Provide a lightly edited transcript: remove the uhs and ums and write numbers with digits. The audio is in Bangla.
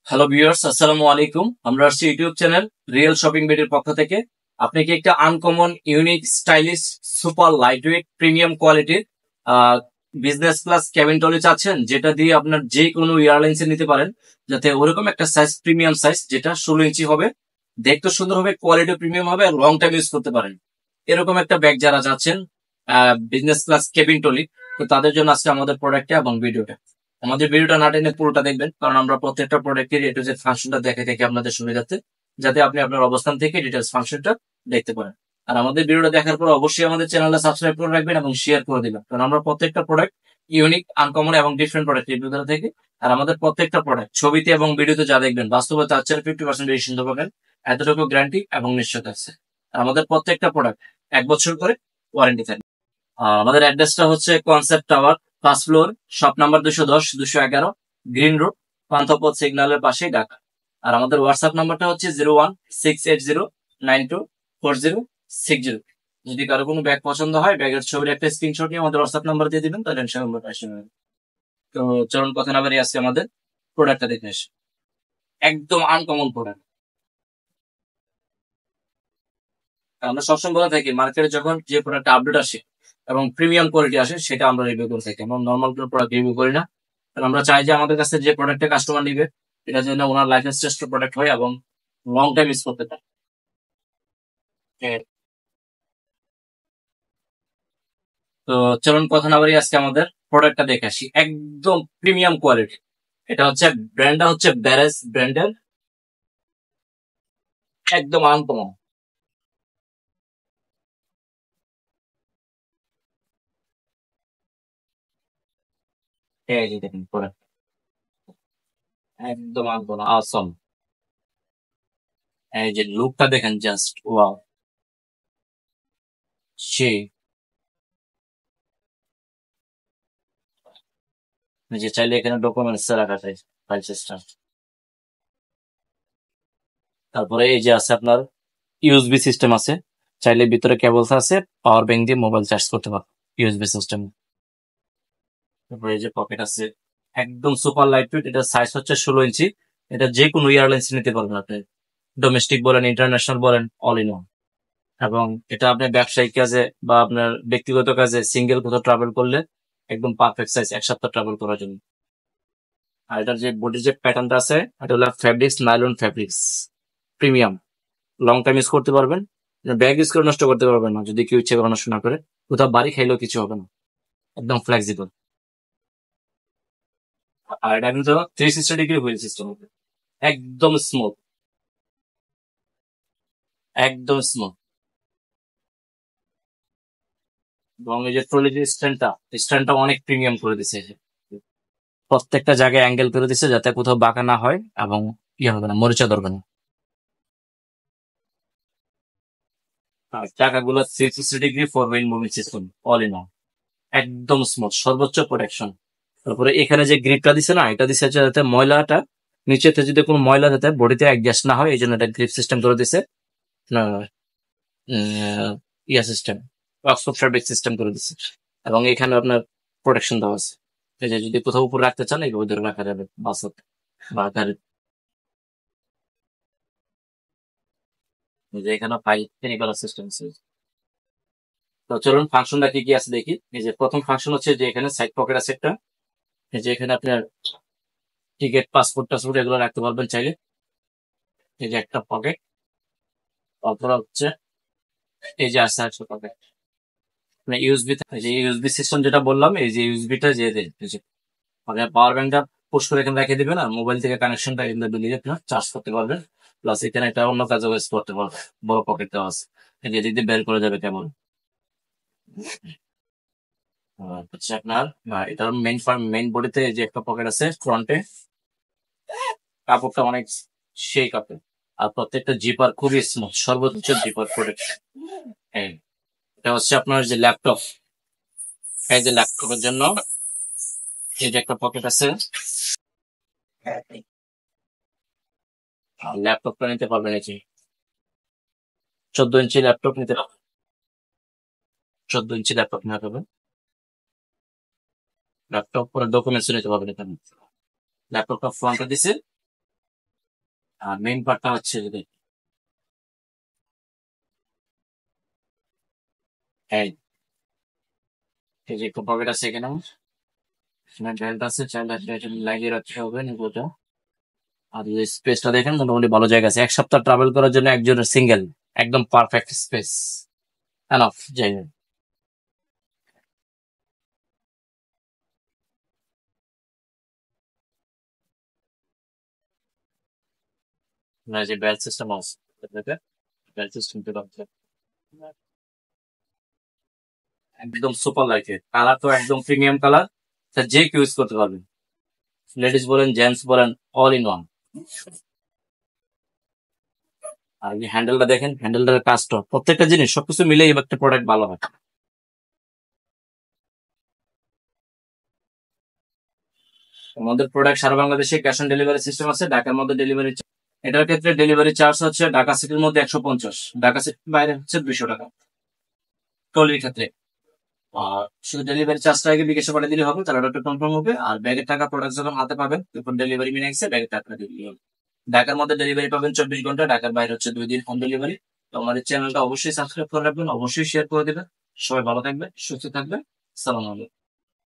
হ্যালো ভিউয়ার্স, আসসালামু আলাইকুম। আমরা আসছি ইউটিউব চ্যানেল রিয়েল শপিং বেডের পক্ষ থেকে। আপনি কি একটা uncommon, unique, stylish, super lightweight, premium কোয়ালিটির বিজনেস ক্লাস ক্যাবিন টলি চাচ্ছেন, যেটা দিয়ে আপনার যে কোনো এয়ারলাইন্সে নিতে পারেন, যাতে ওরকম একটা সাইজ, প্রিমিয়াম সাইজ, যেটা 16 ইঞ্চি হবে, দেখতে সুন্দর হবে, কোয়ালিটি প্রিমিয়াম হবে, লং টাইম ইউজ করতে পারেন। এরকম একটা ব্যাগ যারা চাচ্ছেন বিজনেস ক্লাস কেবিন টলি, তো তাদের জন্য আজকে আমাদের প্রোডাক্টটা এবং ভিডিওটা। আমাদের ভিডিওটা না টেনে পুরোটা দেখবেন, কারণ আমরা প্রত্যেকটা প্রোডাক্টের এ টু জেড ফাংশনটা দেখে দেখে আপনাদের সুবিধার্থে, যাতে আপনি আপনার অবস্থান থেকে ডিটেলস ফাংশনটা দেখতে পারেন। আর আমাদের ভিডিওটা দেখার পর অবশ্যই আমাদের চ্যানেলটা সাবস্ক্রাইব করে রাখবেন এবং শেয়ার করে দিবেন, কারণ আমরা প্রত্যেকটা প্রোডাক্ট ইউনিক, আনকমন এবং ডিফারেন্ট প্রোডাক্ট রিভিউ করে থাকি। আর আমাদের প্রত্যেকটা প্রোডাক্ট ছবিতে এবং ভিডিওতে যা দেখবেন, বাস্তবে তার চেয়ে 50% বেশি সুন্দর পাবেন, এতটুকু গ্যারান্টি এবং নিশ্চয়তা আছে। আর আমাদের প্রত্যেকটা প্রোডাক্ট 1 বছর করে ওয়ারেন্টি থাকে। আমাদের অ্যাড্রেসটা হচ্ছে concept tower, first floor, shop number 210-211, green road, Panthapath সিগন্যালের পাশে, ঢাকা। আর আমাদের হোয়াটসঅ্যাপ নাম্বারটা হচ্ছে 0168092406 যদি কারো কোনো ব্যাগ পছন্দ হয়, ব্যাগের ছবির একটা স্ক্রিনশট নিয়ে আমাদের হোয়াটসঅ্যাপ নাম্বার দিয়ে দিবেন, তাহলে ইনশাআল্লাহ আসে যাবে। তো চলুন কথা না বাড়িয়ে আজকে আমাদের প্রোডাক্টটা দেখে আসি। একদম আনকমন প্রোডাক্ট। আমরা সবসময় বলে থাকি, মার্কেটে যখন যে প্রোডাক্ট আপডেট আসে এবং প্রিমিয়াম কোয়ালিটি আসে, সেটা আমরা রিভিউ করে থাকি। আমরা নর্মাল কোনো প্রোডাক্ট রিভিউ করি না, কারণ আমরা চাই যে আমাদের কাছে যে প্রোডাক্টটা কাস্টমার নিবে, এটা যেন ওনার লাইফের শ্রেষ্ঠ প্রোডাক্ট হয় এবং লং টাইম ইউজ করতে পারে। তো চলুন কথা না বাড়িয়ে আজকে আমাদের প্রোডাক্টটা দেখে আসি। একদম প্রিমিয়াম কোয়ালিটি। এটা হচ্ছে ব্র্যান্ডটা হচ্ছে ব্যারেজ ব্র্যান্ডের, একদম আনকমন। এই যে দেখেন প্রোডাক্ট, একদম আনকমন, আসম। এই যে লুকটা দেখেন, জাস্ট ওয়াও। সেই যে চাইলে এখানে ডকুমেন্টস রাখা যায়, ফাইল সিস্টেম। তারপরে এই যে আছে আপনার ইউএসবি সিস্টেম আছে, চাইলে ভিতরে কেবলস আছে, পাওয়ার ব্যাংক দিয়ে মোবাইল চার্জ করতে পারবেন ইউএসবি সিস্টেম। তারপরে এই যে পকেট আছে, একদম সুপার লাইট ওয়েট। এটা সাইজ হচ্ছে 16 ইঞ্চি। এটা যে কোনো এয়ারলাইন্স নিতে পারবেন আপনি, ডোমেস্টিক বলেন, ইন্টারন্যাশনাল বলেন, অল ইন ওয়ান। এবং এটা আপনি ব্যবসায়িক কাজে বা আপনার ব্যক্তিগত কাজে সিঙ্গেল কোথাও ট্রাভেল করলে একদম পারফেক্ট সাইজ, 1 সপ্তাহ ট্রাভেল করার জন্য। আর এটার যে বডির যে প্যাটার্নটা আছে, এটা হলো fabrics, nylon fabrics, premium, long time use করতে পারবেন। ব্যাগ ইউজ করে নষ্ট করতে পারবেন না, যদি কেউ ইচ্ছে করে নষ্ট না করে। কোথাও বাড়ি খাইলেও কিছু হবে না, একদম ফ্লেক্সিবল। আর এটা কিন্তু 360 ডিগ্রি হুইল সিস্টেম হবে, একদম স্মুথ, একদম স্মুথ। এবং এই যে ট্রলি যে স্ট্যান্ডটা, স্ট্যান্ডটা অনেক প্রিমিয়াম করে দিছে। প্রত্যেকটা জায়গায় অ্যাঙ্গেল করে দিছে, যাতে কোথাও বাঁকা না হয় এবং ইয়ে হবে না, মরিচা ধরবে না। আর চাকাগুলো 360 degree 4 wheel moving system, all in all, একদম স্মুথ, সর্বোচ্চ প্রোটেকশন। তারপরে এখানে যে গ্রিপটা দিছে না, এটা দিছে হচ্ছে যাতে ময়লাটা নিচেতে, যদি কোনো ময়লা যাতে বডিতে অ্যাডজাস্ট না হয়, এই জন্য এটা গ্রিপ সিস্টেম করে দিছে। ইয়া সিস্টেম, অক্সফোর্ড ফ্যাব্রিক সিস্টেম করে দিচ্ছে। এবং এখানে আপনার প্রোটেকশন দেওয়া আছে, এই যে যদি কোথাও উপর রাখতে চান, এইভাবে ধরে রাখা যাবে বাসত বা গাড়ি। এই যে এখানে ফাইল করার সিস্টেম আছে। তো চলুন ফাংশনটা কি কি আছে দেখি। এই যে প্রথম ফাংশন হচ্ছে যে এখানে সাইড পকেট আছে একটা। এই যে এখানে আপনার টিকিট, পাসপোর্ট টাসপোর্ট এগুলো রাখতে পারবেন চাইলে। এই যে একটা পকেট। তারপর হচ্ছে এই যে আছে একটা পকেট, মানে ইউএসবি, এই যে ইউএসবি সিস্টেম যেটা বললাম, এই যে ইউএসবিটা যে এই যে মানে পাওয়ার ব্যাংকটা পুশ করে এখানে রেখে দিবেন, আর মোবাইল থেকে কানেকশনটা এখানে দিলে আপনার চার্জ করতে পারবেন। প্লাস এখানে একটা অন্য কাজে ইউজ করতে পারবেন, বড় পকেট দেওয়া আছে, এই যে এদিক দিয়ে বের করে যাবে কেমন। হচ্ছে আপনার এটার মেইন বডিতে যে একটা পকেট আছে ফ্রন্টে, কাপড়টা অনেক সেই কাপড়। আর প্রত্যেকটা জিপার খুবই স্মুথ, সর্বোচ্চ জিপার প্রোটেকশন। এটা হচ্ছে আপনার যে ল্যাপটপ, এই যে ল্যাপটপের জন্য এই যে একটা পকেট আছে, ল্যাপটপটা নিতে পারবেন। এই যে 14 ইঞ্চি ল্যাপটপ নিতে পারবেন, 14 ইঞ্চি ল্যাপটপ নিতে পারবেন। ল্যাপটপ পরে ডকুমেন্টস নিতে পারবেন এখানে। ল্যাপটপটা ফ্রন্টে দিছে, আর মেইন পার্টটা হচ্ছে যদি এই এই যে একটা পকেট আছে এখানে আমার, এখানে বেল্ট আছে, চাইলে এটা লাগিয়ে রাখতে হবে নিবোটা। আর এই স্পেসটা দেখেন মোটামুটি ভালো জায়গা আছে, এক সপ্তাহ ট্রাভেল করার জন্য একজনের সিঙ্গেল একদম পারফেক্ট স্পেস, এনাফ জায়গা। না যে বেল্ট সিস্টেম আছে, বেল্ট সিস্টেম একদম সুপার লাইট, কালার তো একদম প্রিমিয়াম কালার, যে কেউ ইউজ করতে পারবে, লেডিস বলেন জেন্টস বলেন, অল ইন ওয়ান। আর এই হ্যান্ডেলটা দেখেন, হ্যান্ডেলটার কাজটা প্রত্যেকটা জিনিস সবকিছু মিলেই একটা প্রোডাক্ট ভালো হয়। আমাদের প্রোডাক্ট সারা বাংলাদেশে ক্যাশ অন ডেলিভারি সিস্টেম আছে, ঢাকার মধ্যে ডেলিভারি, এটার ক্ষেত্রে ডেলিভারি চার্জ হচ্ছে ঢাকা সিটির মধ্যে 150, ঢাকা সিটির বাইরে হচ্ছে 200 টাকা ট্রলির ক্ষেত্রে। আর শুধু ডেলিভারি চার্জটা আগে বিকাশে পাঠিয়ে দিলে হবে, তাহলে ওটা কনফার্ম হবে। আর ব্যাগের টাকা প্রোডাক্ট যখন হাতে পাবেন তখন ডেলিভারি মিনে গেছে, ব্যাগের টাকা দিয়ে দিলে হবে। ঢাকার মধ্যে ডেলিভারি পাবেন 24 ঘন্টা, ঢাকার বাইরে হচ্ছে 2 দিন হোম ডেলিভারি। তো আমাদের চ্যানেলটা অবশ্যই সাবস্ক্রাইব করে রাখবেন, অবশ্যই শেয়ার করে দেবেন। সবাই ভালো থাকবে, সুস্থ থাকবে, সালাম আলাইকুম।